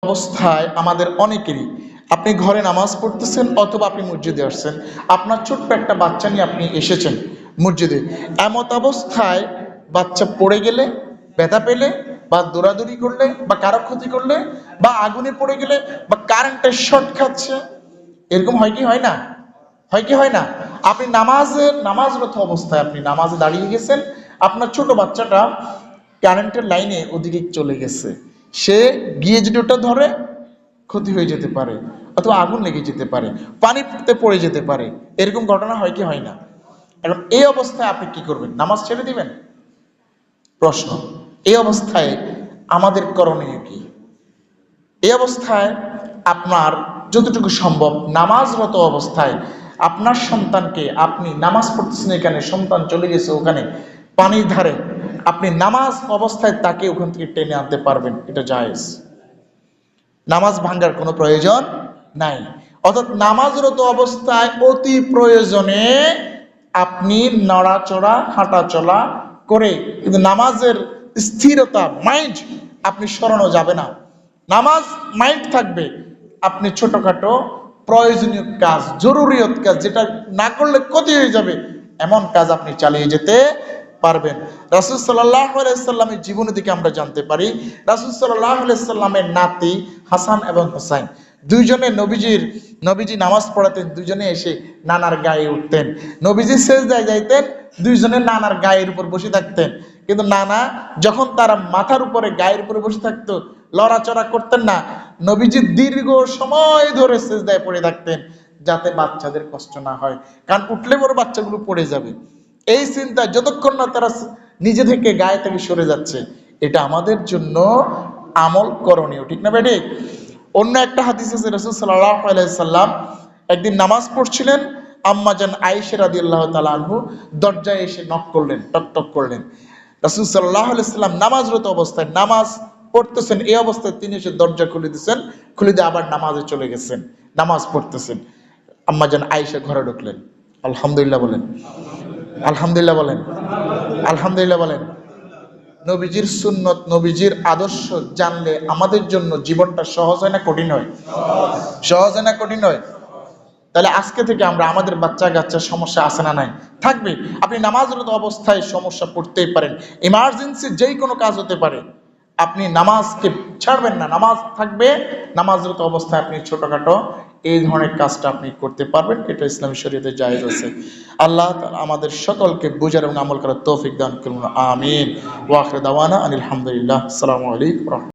অবস্থায় আমাদের অনেকেরই, আপনি ঘরে নামাজ পড়তেছেন অথবা আপনি মসজিদে আসছেন, আপনার ছোট্ট একটা বাচ্চা নিয়ে আপনি এসেছেন মসজিদে, এমত অবস্থায় বাচ্চা পড়ে গেলে, ব্যথা পেলে, বা দৌড়াদৌড়ি করলে, বা কারো ক্ষতি করলে, বা আগুনে পড়ে গেলে, বা কারেন্টের শর্ট খাচ্ছে, এরকম হয় কি হয় না? হয় কি হয় না? আপনি নামাজরত অবস্থায় আপনি নামাজে দাঁড়িয়ে গেছেন, আপনার ছোট বাচ্চাটা কারেন্টের লাইনে ওদিকে চলে গেছে, সে গিয়ে যদি ওটা ধরে ক্ষতি হয়ে যেতে পারে, অথবা আগুন লেগে যেতে পারে, পানিতে পড়ে যেতে পারে, এরকম ঘটনা হয় কি হয় না? এখন এই অবস্থায় আপনি কি করবেন? নামাজ ছেড়ে দিবেন? প্রশ্ন। এই অবস্থায় আমাদের করণীয় কি? এই অবস্থায় আপনার যতটুকু সম্ভব নামাজরত অবস্থায় আপনার সন্তানকে, আপনি নামাজ পড়তেছেন এখানে, সন্তান চলে গেছে ওখানে পানির ধারে, আপনি নামাজ অবস্থায় তাকে ওখান থেকে টেনে আনতে পারবেন, এটা জায়েজ। নামাজ ভাঙ্গার কোনো প্রয়োজন নাই। অর্থাৎ নামাজরত অবস্থায় অতি প্রয়োজনে আপনি নড়াচড়া হাঁটাচলা করে, কিন্তু নামাজের স্থিরতা, মাইন্ড আপনি সরানো যাবে না। নামাজ মাইন্ড থাকবে, আপনি ছোটখাটো প্রয়োজনীয় কাজ, জরুরিয়ত কাজ, যেটা না করলে ক্ষতি হয়ে যাবে, এমন কাজ আপনি চালিয়ে যেতে পারবেন। রাসূল সাল্লাল্লাহু আলাইহি সাল্লামের জীবনী থেকে আমরা জানতে পারি, রাসূল সাল্লাল্লাহু আলাইহি সাল্লামের নাতি হাসান এবং হুসাইন দুইজনে নবীজি নামাজ পড়াতেন, দুইজনে এসে নানার গায়ে উঠতেন। নবীজি সেজদায় যাইতেন, দুইজনে নানার গায়ের উপর বসে থাকতেন। কিন্তু নানা যখন তারা মাথার উপরে, গায়ের উপরে বসে থাকতো, লড়াচড়া করতেন না। নবীজি দীর্ঘ সময় ধরে সেজদায় পড়ে থাকতেন, যাতে বাচ্চাদের কষ্ট না হয়, কারণ উঠলে বড় বাচ্চাগুলো পড়ে যাবে। এই চিন্তা যতক্ষণ না তারা নিজে থেকে গায়ে থেকে সরে যাচ্ছে, এটা আমাদের জন্য আমল করণীয়, ঠিক না বেঠিক? অন্য একটা হাদিস আছে, রাসূল সাল্লাল্লাহু আলাইহি সাল্লাম একদিন নামাজ পড়ছিলেন, আম্মাজান আয়েশা রাদিয়াল্লাহু তাআলা আনহু দরজায় এসে নক করলেন, টক টক করলেন। রাসূল সাল্লাল্লাহু আলাইহি সাল্লাম নামাজরত অবস্থায় নামাজ পড়তেছেন, এই অবস্থায় তিনি এসে দরজা খুলে দিয়েছেন, খুলে দিয়ে আবার নামাজে চলে গেছেন, নামাজ পড়তেছেন। আম্মাজান আয়েশা ঘরে ঢুকলেন, আলহামদুলিল্লাহ বলেন, আলহামদুলিল্লাহ বলেন, আলহামদুলিল্লাহ বলেন। নবীজির সুন্নত, নবীজির আদর্শ জানলে আমাদের জন্য জীবনটা সহজ হয় না কঠিন হয়? সহজ হয় না কঠিন হয়? তাহলে আজকে থেকে আমরা, আমাদের বাচ্চা কাচ্চার সমস্যা আছে না নাই? থাকবে। আপনি নামাজরত অবস্থায় সমস্যা পড়তেই পারেন, ইমার্জেন্সি যেই কোনো কাজ হতে পারে, আপনি নামাজকে ছাড়বেন না, নামাজ থাকবে। নামাজরত অবস্থায় আপনি ছোটখাটো এই ধরনের কাজটা আপনি করতে পারবেন, এটা ইসলামী শরীয়তে জায়েজ আছে। আল্লাহ তাআলা আমাদের সকলকে বুঝার এবং আমল করার তৌফিক দান করুন, আমিন। ওয়া আখিরু দাওয়ানা আনিল হামদুলিল্লাহ। আসসালামু আলাইকুম।